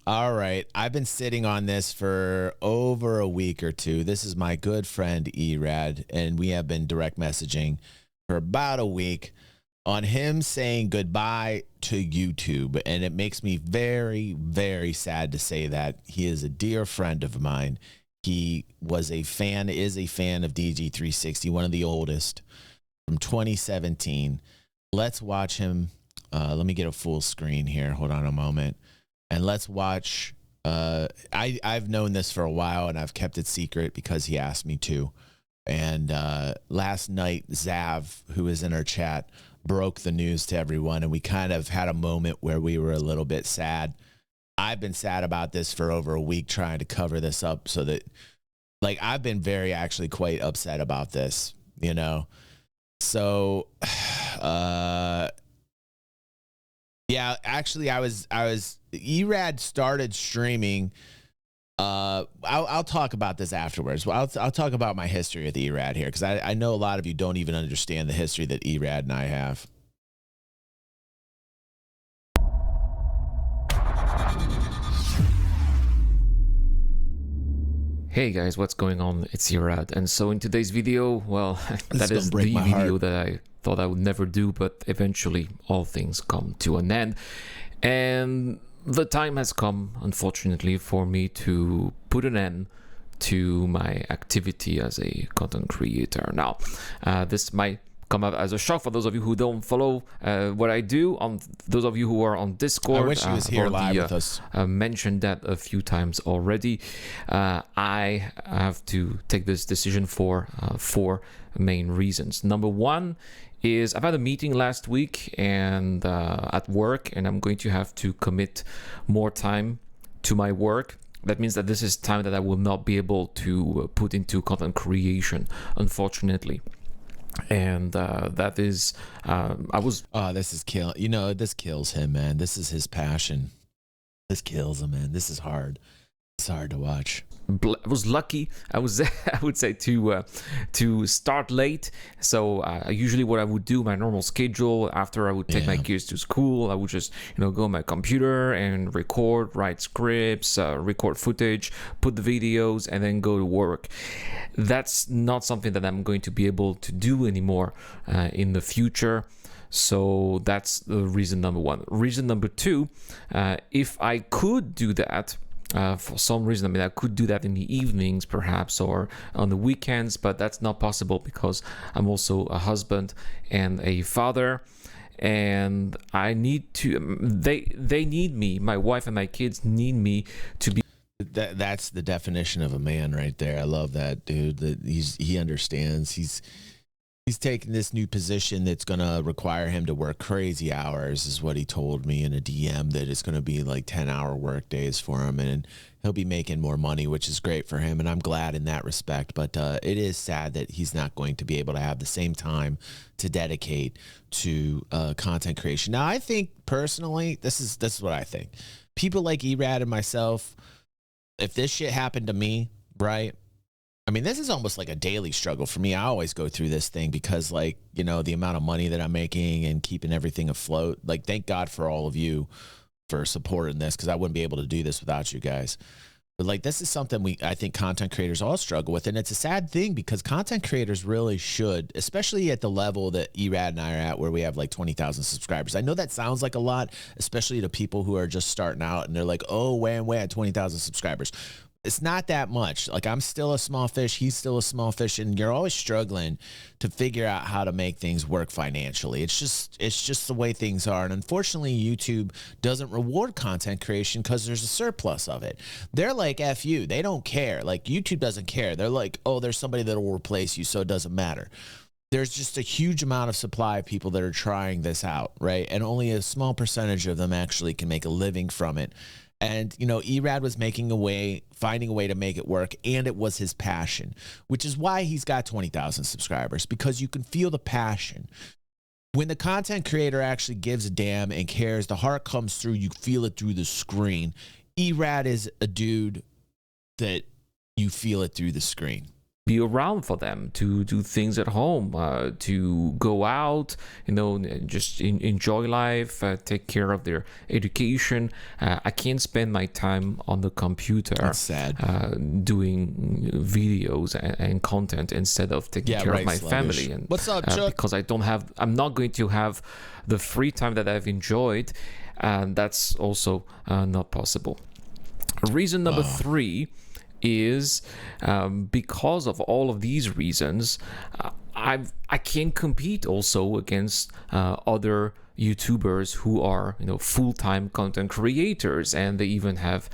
All right. I've been sitting on this for over a week or two. This is my good friend Rad, and we have been direct messaging for about a week on him saying goodbye to YouTube. And it makes me very, very sad to say that. He is a dear friend of mine. He is a fan of DG360, one of the oldest, from 2017. Let's watch him. Let me get a full screen here. Hold on a moment. And let's watch. I've known this for a while, and I've kept it secret because he asked me to. And last night, Zav, who is in our chat, broke the news to everyone, and we kind of had a moment where we were a little bit sad. I've been sad about this for over a week, trying to cover this up so that, like, I've been actually quite upset about this, you know? So, yeah, actually, I was Erad started streaming. I'll talk about this afterwards. Well, I'll talk about my history with Erad here, because I know a lot of you don't even understand the history that Erad and I have. Hey guys, what's going on? It's Rad, and so in today's video, well, that is the video that I thought I would never do, but eventually all things come to an end, and the time has come, unfortunately, for me to put an end to my activity as a content creator. Now, this might come up as a shock for those of you who don't follow what I do. On those of you who are on Discord, I wish he was here live with us. Mentioned that a few times already. I have to take this decision for four main reasons. Number one is I've had a meeting last week and at work, and I'm going to have to commit more time to my work. That means that this is time that I will not be able to put into content creation, unfortunately. And that is this is kill, you know, this kills him, man. This is his passion. This kills him, man. This is hard. It's hard to watch. I was lucky, I would say, to start late. So usually what I would do, my normal schedule, after I would take my kids to school, I would just, go on my computer and record, write scripts, record footage, put the videos, and then go to work. That's not something that I'm going to be able to do anymore in the future. So that's the reason number one. Reason number two, if I could do that, for some reason, I mean, I could do that in the evenings perhaps, or on the weekends, but that's not possible because I'm also a husband and a father, and I need to, they need me, my wife and my kids need me to be. That's the definition of a man right there. I love that, dude. That he understands. He's taking this new position that's going to require him to work crazy hours, is what he told me in a DM, that it's going to be like 10-hour work days for him, and he'll be making more money, which is great for him, and I'm glad in that respect. But it is sad that he's not going to be able to have the same time to dedicate to content creation. Now, I think personally, this is what I think. People like Erad and myself, if this shit happened to me, right? I mean, this is almost like a daily struggle for me. I always go through this thing because, like, the amount of money that I'm making and keeping everything afloat. Like, thank God for all of you for supporting this, because I wouldn't be able to do this without you guys. But, like, this is something I think content creators all struggle with. And it's a sad thing because content creators really should, especially at the level that Erad and I are at, where we have like 20,000 subscribers. I know that sounds like a lot, especially to people who are just starting out and they're like, oh, wham, at 20,000 subscribers. It's not that much. Like, I'm still a small fish, he's still a small fish, and you're always struggling to figure out how to make things work financially. It's just the way things are. And unfortunately, YouTube doesn't reward content creation because there's a surplus of it. They're like, F you. They don't care. Like, YouTube doesn't care. They're like, oh, there's somebody that will replace you, so it doesn't matter. There's just a huge amount of supply of people that are trying this out, right? And only a small percentage of them actually can make a living from it. And, Erad was finding a way to make it work, and it was his passion, which is why he's got 20,000 subscribers, because you can feel the passion. When the content creator actually gives a damn and cares, the heart comes through, you feel it through the screen. Erad is a dude that you feel it through the screen. be around for them, to do things at home, to go out, just enjoy life, take care of their education. I can't spend my time on the computer. That's sad. Doing videos and content instead of taking care of my family. And what's up, Chuck? because I'm not going to have the free time that I've enjoyed, and that's also not possible. Reason number 3 is because of all of these reasons, I can compete also against other YouTubers who are full-time content creators, and they even have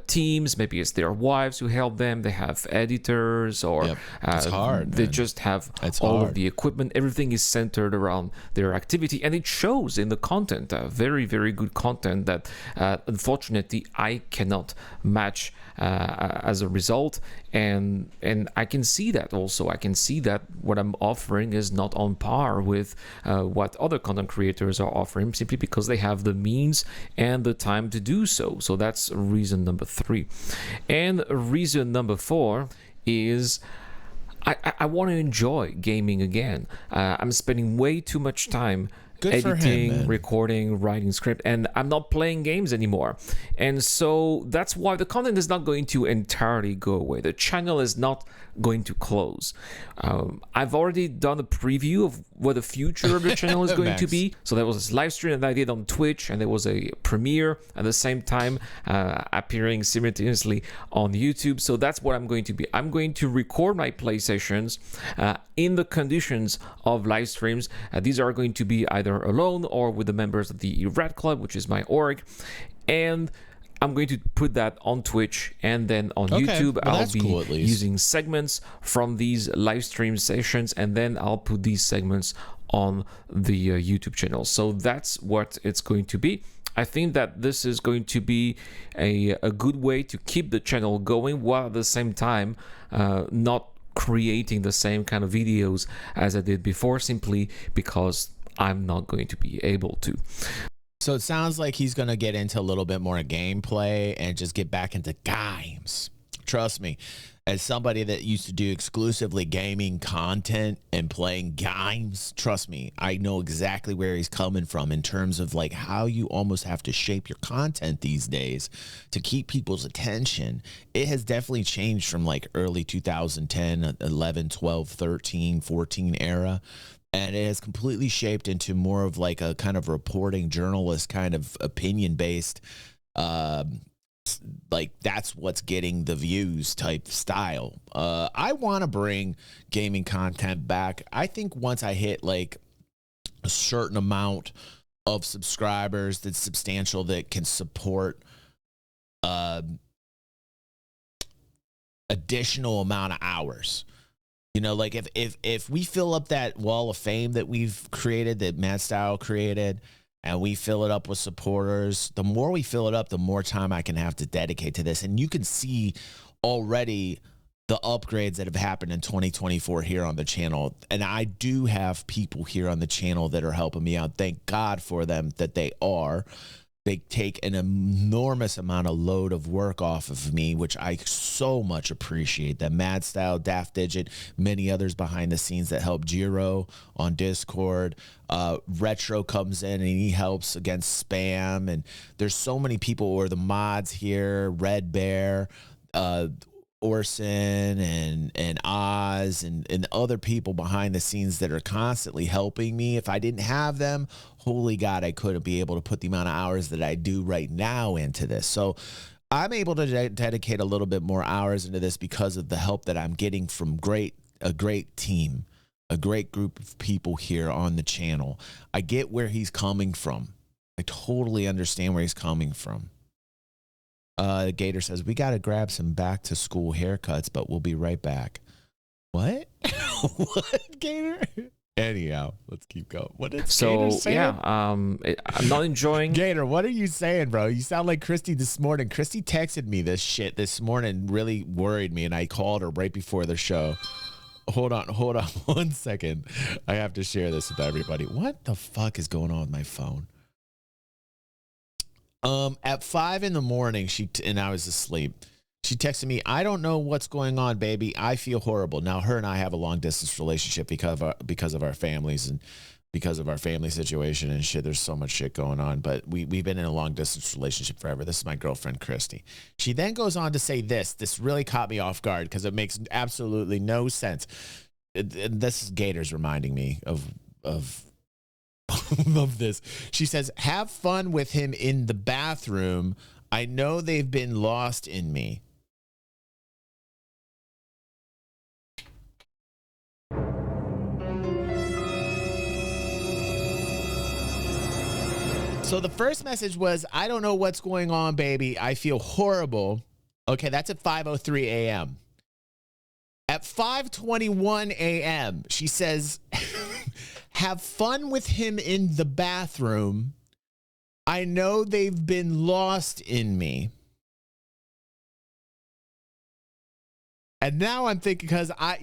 teams. Maybe it's their wives who help them. They have editors, or it's hard, they man. just have It's all hard. of the equipment. Everything is centered around their activity, and it shows in the content. Very, very good content that unfortunately I cannot match as a result, and I can see that also. I can see that what I'm offering is not on par with what other content creators are offering, simply because they have the means and the time to do so. So that's reason number 3. And reason number 4 is I want to enjoy gaming again. I'm spending way too much time editing, recording, writing script, and I'm not playing games anymore. And so that's why the content is not going to entirely go away. The channel is not going to close. I've already done a preview of what the future of the channel is going to be. So there was this live stream that I did on Twitch, and there was a premiere at the same time appearing simultaneously on YouTube. So that's what I'm going to be. I'm going to record my play sessions in the conditions of live streams. These are going to be either alone or with the members of the Rad Club, which is my org, and I'm going to put that on Twitch, and then on YouTube I'll be using segments from these live stream sessions, and then I'll put these segments on the YouTube channel. So that's what it's going to be. I think that this is going to be a good way to keep the channel going, while at the same time not creating the same kind of videos as I did before, simply because I'm not going to be able to. So it sounds like he's going to get into a little bit more gameplay and just get back into games. Trust me, as somebody that used to do exclusively gaming content and playing games, trust me, I know exactly where he's coming from in terms of like how you almost have to shape your content these days to keep people's attention. It has definitely changed from like early 2010, 11, 12, 13, 14 era. And it has completely shaped into more of like a kind of reporting journalist kind of opinion based, like that's what's getting the views type style. I want to bring gaming content back. I think once I hit like a certain amount of subscribers that's substantial, that can support additional amount of hours. Like if we fill up that wall of fame that we've created, that Mad Style created, and we fill it up with supporters, the more we fill it up, the more time I can have to dedicate to this. And you can see already the upgrades that have happened in 2024 here on the channel. And I do have people here on the channel that are helping me out. Thank God for them that they are. They take an enormous amount of load of work off of me, which I so much appreciate. That Mad Style, Daft Digit, many others behind the scenes that help. Jiro on Discord. Retro comes in and he helps against spam. And there's so many people, or the mods here, Red Bear, Orson and Oz and other people behind the scenes that are constantly helping me. If I didn't have them, holy God, I couldn't be able to put the amount of hours that I do right now into this. So I'm able to dedicate a little bit more hours into this because of the help that I'm getting from a great team, a great group of people here on the channel. I get where he's coming from. I totally understand where he's coming from. Gator says, we got to grab some back to school haircuts, but we'll be right back. What? What, Gator? Anyhow, let's keep going. What is Gator saying? Yeah, I'm not enjoying. Gator, what are you saying, bro? You sound like Christy this morning. Christy texted me this shit this morning, really worried me, and I called her right before the show. Hold on 1 second. I have to share this with everybody. What the fuck is going on with my phone? At 5 in the morning, and I was asleep. She texted me, I don't know what's going on, baby. I feel horrible. Now, her and I have a long distance relationship because of our families and because of our family situation and shit. There's so much shit going on, but we've been in a long distance relationship forever. This is my girlfriend, Christy. She then goes on to say this really caught me off guard because it makes absolutely no sense. This is Gators reminding me of of this. She says, have fun with him in the bathroom. I know they've been lost in me. So the first message was, I don't know what's going on, baby. I feel horrible. Okay, that's at 5:03 a.m. At 5:21 a.m., she says, have fun with him in the bathroom. I know they've been lost in me. And now I'm thinking, because I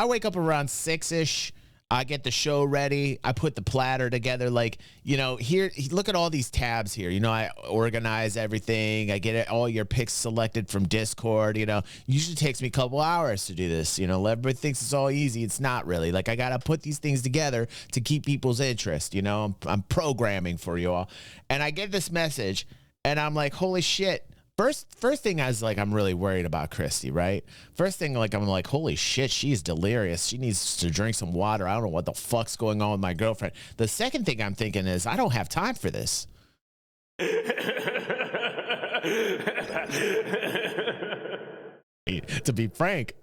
wake up around 6-ish. I get the show ready. I put the platter together. Like, here, look at all these tabs here. I organize everything. I get all your picks selected from Discord. Usually takes me a couple hours to do this. Everybody thinks it's all easy. It's not really. Like, I got to put these things together to keep people's interest. I'm programming for you all. And I get this message and I'm like, holy shit. First thing I was like, I'm really worried about Christy, right? First thing, I'm like, holy shit, she's delirious. She needs to drink some water. I don't know what the fuck's going on with my girlfriend. The second thing I'm thinking is, I don't have time for this. To be frank.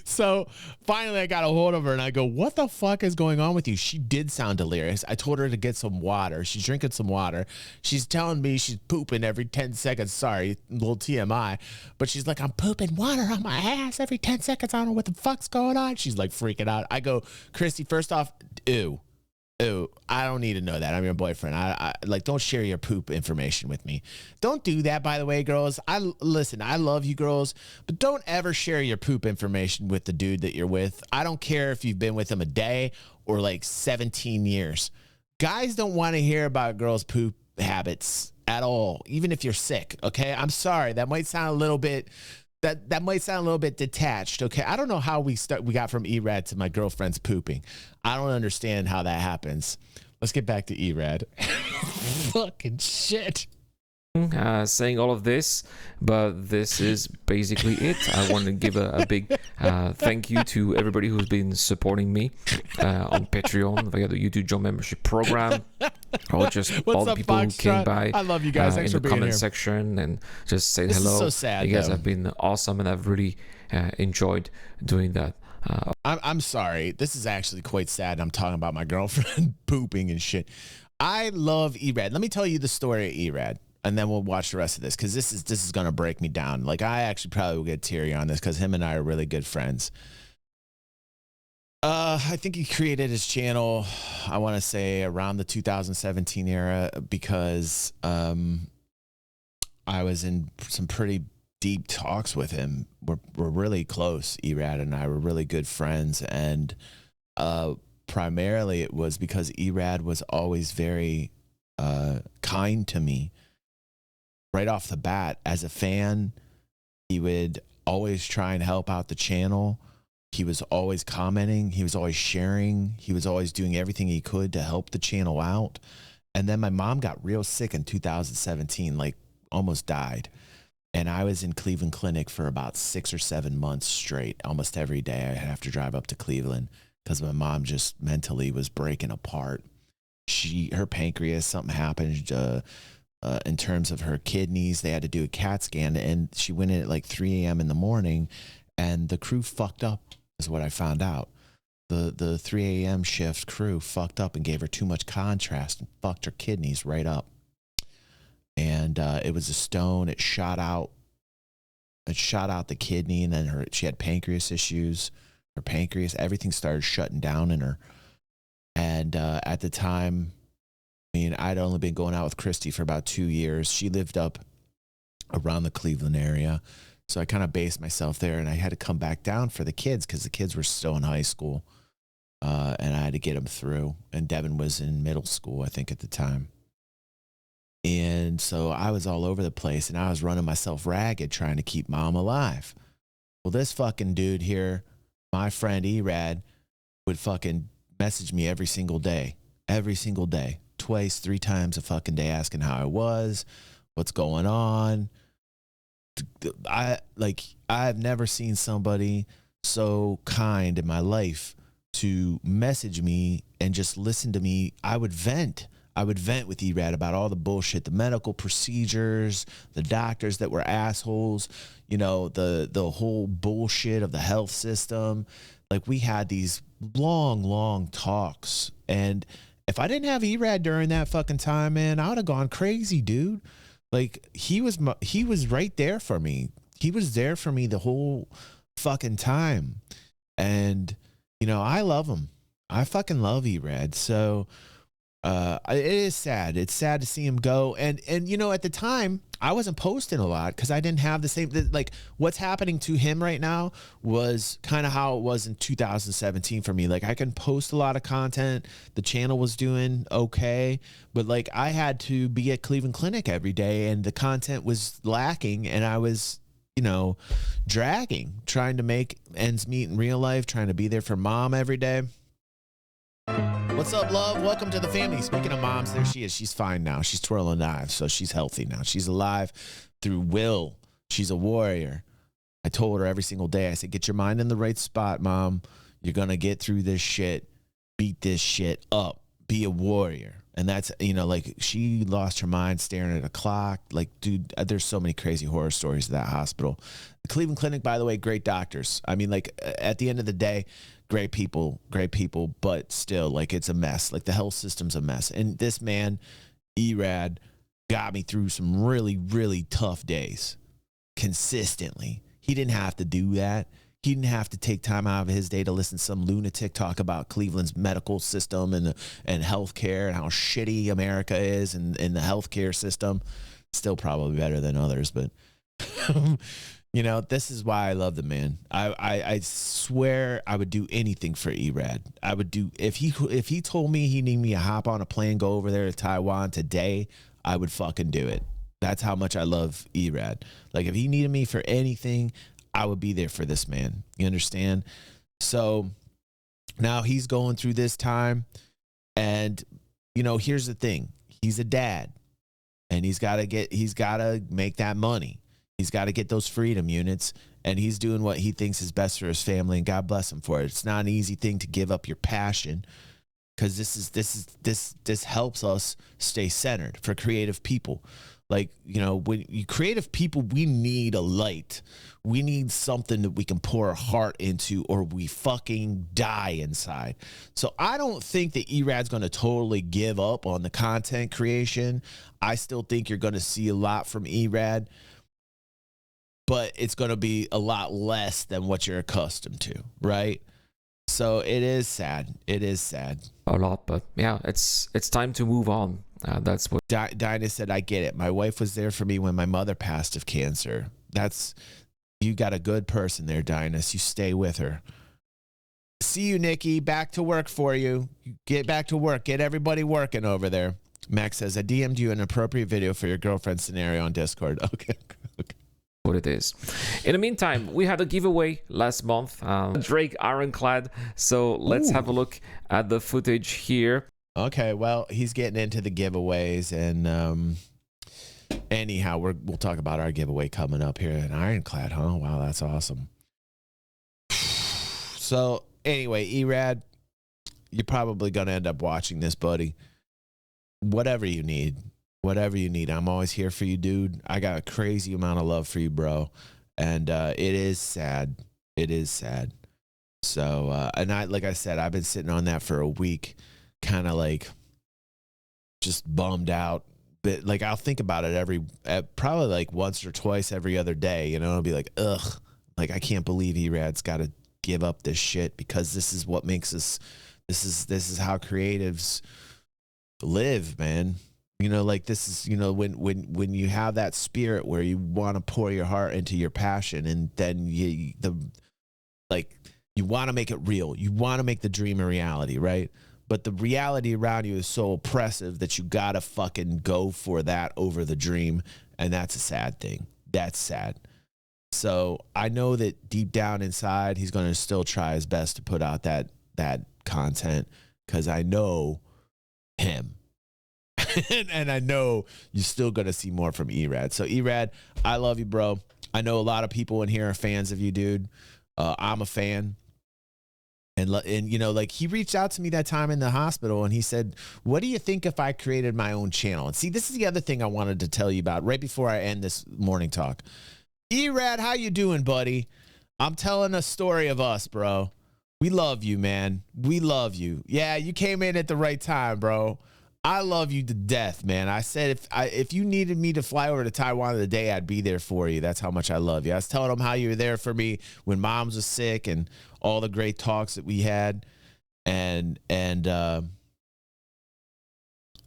So finally I got a hold of her and I go, what the fuck is going on with you? She did sound delirious. I told her to get some water. She's drinking some water. She's telling me she's pooping every 10 seconds. Sorry, a little TMI. But she's like, I'm pooping water on my ass every 10 seconds. I don't know what the fuck's going on. She's like freaking out. I go, Christy, first off, ew, I don't need to know that. I'm your boyfriend. I don't share your poop information with me. Don't do that, by the way, girls. Listen, I love you girls, but don't ever share your poop information with the dude that you're with. I don't care if you've been with him a day or like 17 years. Guys don't want to hear about girls' poop habits at all, even if you're sick, okay? I'm sorry. That might sound a little bit that might sound a little bit detached, okay? I don't know how we got from E-Rad to my girlfriend's pooping. I don't understand how that happens. Let's get back to E-Rad. Fucking shit. Saying all of this, but this is basically it. I want to give a big thank you to everybody who's been supporting me on Patreon via the YouTube Joe membership program, or just all the people who came by. I love you guys. Thanks in for the being comment here. section and just saying This hello. is so sad, you guys though. have been awesome, and I've really enjoyed doing that. I'm sorry. This is actually quite sad. I'm talking about my girlfriend pooping and shit. I love E-Rad. Let me tell you the story of E-Rad, and then we'll watch the rest of this, because this is going to break me down. Like, I actually probably will get teary on this because him and I are really good friends. I think he created his channel, I want to say, around the 2017 era because I was in some pretty deep talks with him. We're really close. E-Rad and I were really good friends, and primarily it was because E-Rad was always very kind to me. Right off the bat, as a fan, he would always try and help out the channel. He was always commenting. He was always sharing. He was always doing everything he could to help the channel out. And then my mom got real sick in 2017, like almost died. And I was in Cleveland Clinic for about 6 or 7 months straight. Almost every day I'd have to drive up to Cleveland because my mom just mentally was breaking apart. Her pancreas, something happened in terms of her kidneys. They had to do a CAT scan, and she went in at like 3 a.m. in the morning, and the crew fucked up, is what I found out. The 3 a.m. shift crew fucked up and gave her too much contrast and fucked her kidneys right up. And it was a stone. It shot out the kidney, and then she had pancreas issues. Her pancreas, everything started shutting down in her. And at the time, I mean, I'd only been going out with Christy for about 2 years. She lived up around the Cleveland area. So I kind of based myself there, and I had to come back down for the kids because the kids were still in high school. And I had to get them through. And Devin was in middle school, I think, at the time. And so I was all over the place and I was running myself ragged trying to keep mom alive. Well, this fucking dude here, my friend Erad, would fucking message me every single day, twice, 3 times a fucking day, asking how I was, what's going on. I've never seen somebody so kind in my life to message me and just listen to me. I would vent with Erad about all the bullshit, the medical procedures, the doctors that were assholes, you know, the whole bullshit of the health system. Like, we had these long talks. And if I didn't have Erad during that fucking time, man, I would have gone crazy, dude. Like, he was right there for me. He was there for me the whole fucking time. And, you know, I love him. I fucking love Erad. So, it is sad. It's sad to see him go. And you know, at the time, I wasn't posting a lot because I didn't have the same, like, what's happening to him right now was kind of how it was in 2017 for me. Like, I can post a lot of content. The channel was doing okay, but like, I had to be at Cleveland Clinic every day and the content was lacking, and I was, you know, dragging, trying to make ends meet in real life, trying to be there for mom every day. What's up, love? Welcome to the family. Speaking of moms, there she is. She's fine now. She's twirling knives, so she's healthy now. She's alive through will. She's a warrior. I told her every single day, I said, get your mind in the right spot, mom. You're going to get through this shit. Beat this shit up. Be a warrior. And that's, you know, like, she lost her mind staring at a clock. Like, dude, there's so many crazy horror stories at that hospital. The Cleveland Clinic, by the way, great doctors. I mean, like, at the end of the day, great people, but still, like, it's a mess. Like, the health system's a mess. And this man, Erad, got me through some really tough days consistently. He didn't have to do that. He didn't have to take time out of his day to listen to some lunatic talk about Cleveland's medical system and healthcare and how shitty America is and the healthcare system. Still probably better than others, but you know, this is why I love the man. I swear I would do anything for Erad. I would do, if he told me he needed me to hop on a plane, go over there to Taiwan today, I would fucking do it. That's how much I love Erad. Like, if he needed me for anything, I would be there for this man. You understand? So now he's going through this time, and, you know, here's the thing. He's a dad, and he's got to make that money. He's got to get those freedom units, and he's doing what he thinks is best for his family, and God bless him for it. It's not an easy thing to give up your passion, because this helps us stay centered for creative people. Like, you know, when you creative people, we need a light. We need something that we can pour our heart into, or we fucking die inside. So I don't think that Erad's going to totally give up on the content creation. I still think you're going to see a lot from Erad, but it's going to be a lot less than what you're accustomed to, right? So it is sad. It is sad. A lot, but yeah, it's time to move on. That's what Dinah said. I get it. My wife was there for me when my mother passed of cancer. You got a good person there, Dinah. You stay with her. See you, Nikki. Back to work for you. Get back to work. Get everybody working over there. Max says, I DM'd you an appropriate video for your girlfriend scenario on Discord. Okay. What it is. In the meantime, we had a giveaway last month, Drake Ironclad. So let's have a look at the footage here. Okay, well, he's getting into the giveaways, and anyhow, we'll talk about our giveaway coming up here. An Ironclad, huh? Wow, that's awesome. So anyway, Erad, you're probably gonna end up watching this, buddy. Whatever you need, I'm always here for you, dude. I got a crazy amount of love for you, bro, and it is sad. It is sad. So, and like I said, I've been sitting on that for a week, kind of like just bummed out. But like, I'll think about it probably like once or twice every other day. You know, I'll be like, ugh, like, I can't believe Erad's got to give up this shit, because this is what makes us. This is how creatives live, man. You know, like, this is, you know, when you have that spirit where you want to pour your heart into your passion, and then you want to make it real. You want to make the dream a reality, right? but the reality around you is so oppressive that you gotta fucking go for that over the dream. And that's a sad thing. That's sad. So I know that deep down inside, he's going to still try his best to put out that content, because I know him. And I know you're still going to see more from Erad. So Erad, I love you, bro. I know a lot of people in here are fans of you, dude. I'm a fan. And you know, like, he reached out to me that time in the hospital and he said, what do you think if I created my own channel? And see, this is the other thing I wanted to tell you about right before I end this morning talk. Erad, how you doing, buddy? I'm telling a story of us, bro. We love you, man. We love you. Yeah, you came in at the right time, bro. I love you to death, man. I said if you needed me to fly over to Taiwan the day, I'd be there for you. That's how much I love you. I was telling them how you were there for me when Moms was sick and all the great talks that we had, and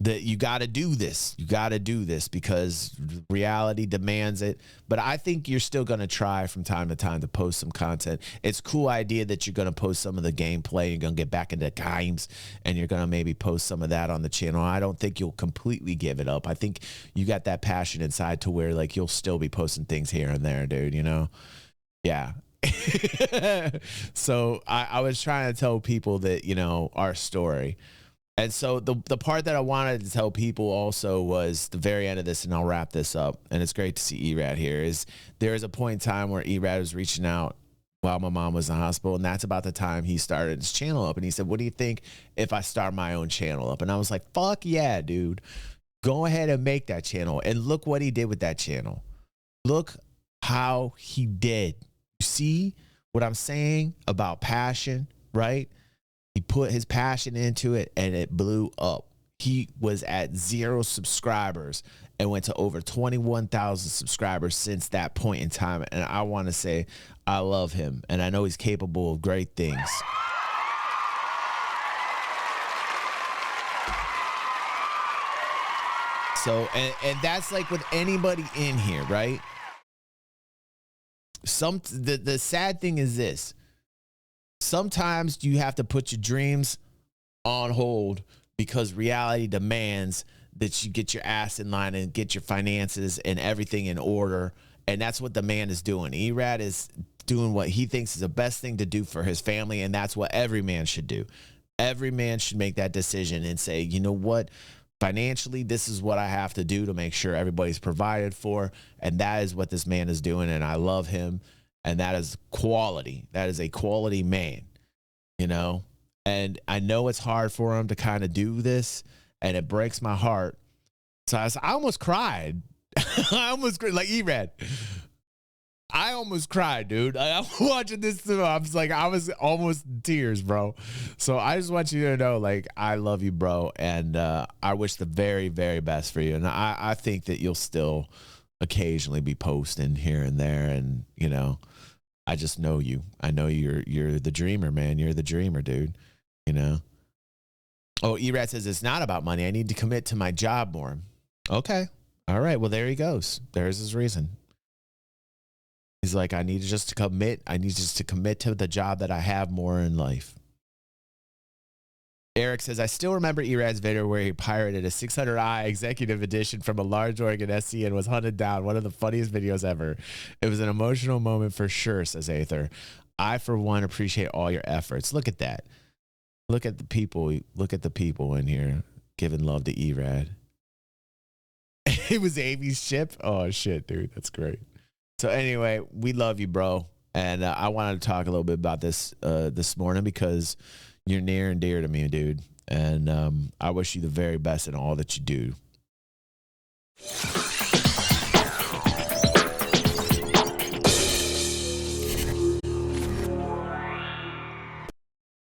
that you got to do this. You got to do this because reality demands it. But I think you're still going to try from time to time to post some content. It's a cool idea that you're going to post some of the gameplay. You're going to get back into games and you're going to maybe post some of that on the channel. I don't think you'll completely give it up. I think you got that passion inside to where, like, you'll still be posting things here and there, dude, you know? Yeah. So I was trying to tell people that, you know, our story. And so the part that I wanted to tell people also was the very end of this, and I'll wrap this up. And it's great to see Erad here. Is there is a point in time where Erad was reaching out while my mom was in the hospital, and that's about the time he started his channel up. And he said, what do you think if I start my own channel up? And I was like, fuck yeah, dude. Go ahead and make that channel. And look what he did with that channel. Look how he did. You see what I'm saying about passion, right? He put his passion into it and it blew up. He was at 0 subscribers and went to over 21,000 subscribers since that point in time. And I want to say I love him and I know he's capable of great things. So, and that's like with anybody in here, right? The sad thing is this. Sometimes you have to put your dreams on hold because reality demands that you get your ass in line and get your finances and everything in order. And that's what the man is doing. Erad is doing what he thinks is the best thing to do for his family. And that's what every man should do. Every man should make that decision and say, you know what? Financially, this is what I have to do to make sure everybody's provided for. And that is what this man is doing. And I love him. And that is quality. That is a quality man, you know? And I know it's hard for him to kind of do this, and it breaks my heart. So I almost cried. I almost cried, like Erad. I almost cried, dude. I'm watching this too. I was almost in tears, bro. So I just want you to know, like, I love you, bro. And I wish the very, very best for you. And I think that you'll still occasionally be posting here and there. And, you know, I just know you. I know you're the dreamer, man. You're the dreamer, dude. You know? Oh, Erad says it's not about money. I need to commit to my job more. Okay. All right. Well, there he goes. There's his reason. He's like, I need just to commit. I need just to commit to the job that I have more in life. Eric says, I still remember Erad's video where he pirated a 600i executive edition from a large Oregon SC and was hunted down. One of the funniest videos ever. It was an emotional moment for sure, says Aether. I, for one, appreciate all your efforts. Look at that. Look at the people. Look at the people in here giving love to Erad. It was Amy's ship. Oh, shit, dude. That's great. So anyway, we love you, bro. And I wanted to talk a little bit about this this morning because you're near and dear to me, dude. And I wish you the very best in all that you do.